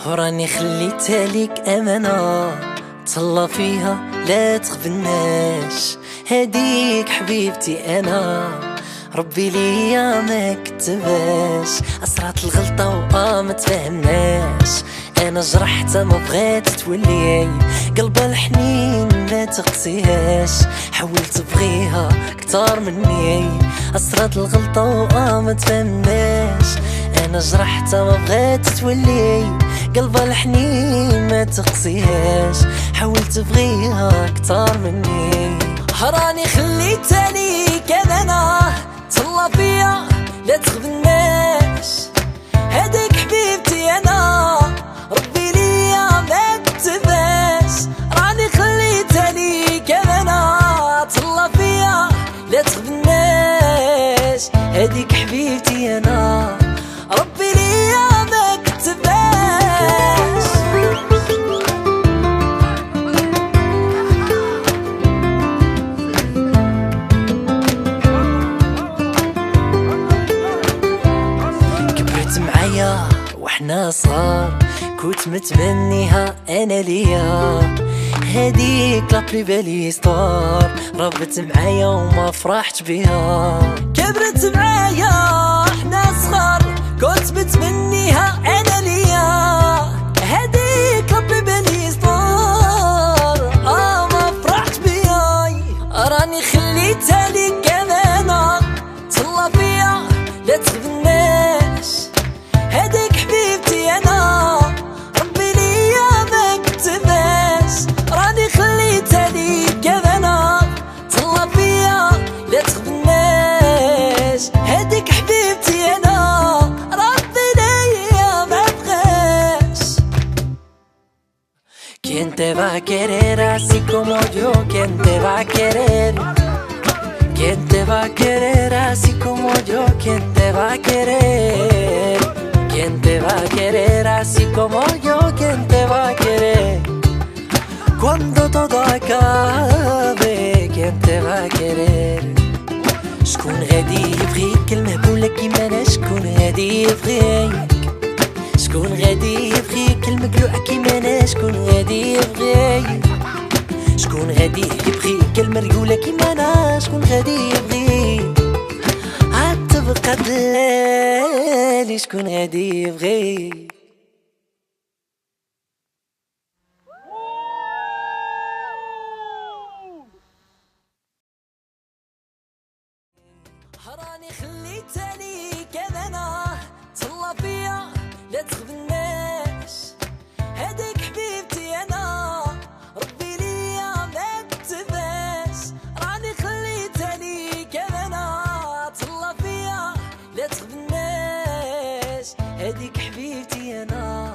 وراني خليتها ليك امانه تهلا فيها لا تغبناش. هديك حبيبتي انا ربي ليا ما كتباش. اسرات الغلطه ما تفهمناش. انا جرحتها ما بغات تولي قلبها الحنين ما تقسيهاش. حاولت تبغيها كتار مني اسرات الغلطه ما تفهمناش. انا جرحتها ما بغات تولي قلبها الحنين ما تقسيهاش. حاولت تبغيها كتار مني راني خليتها ليك انا تهلا فيا لا تخبناش. هاديك حبيبتي انا ربي ليا ما كتباش. راني خليتها ليك انا تهلا فيا لا تخبناش. هاديك حبيبتي انا ربي ليا ما كتباش. كبرت معايا واحنا صغار كنت متمنيها انا ليا. هاديك لابلي بالي ستار ربت معايا وما فرحت بيها. كبرت معايا احنا صغار كنت متمنيها انا ليا. هاديك لابلي بالي ستار ما فرحت بيها. راني خليتها ليك امانه تهلا فيا لا تغبناش. هاديك حبيبتي انا ربي ليا ما كتباش. راني خليتها ليك امانه تهلا فيا لا تغبناش. هاديك حبيبتي انا ربي ليا ما بغاش. Quien te va a querer así como yo? Quien te va a querer? Quien te va a querer así como yo? Quien te va a querer? Quien te va a querer así como yo? Quien te va a querer? Cuando todo acabe, quien te va a querer? شكون غادي يبغيك المهبولة كيما انا؟ شكون غادي يبغيك؟ شكون غادي يبغيك المقلوعة كيما انا؟ شكون غادي يبغيك؟ شكون غادي يبغيك المريولة كيما انا؟ شكون غادي يبغيك؟ عاد تبقى دلالي شكون غادي يبغيك؟ راني خليتها ليك امانه تهلا فيا لا تخبناش. هاديك حبيبتي انا ربي ليا ما كتباش. راني خليتها ليك امانه تهلا فيا لا تخبناش. هاديك حبيبتي انا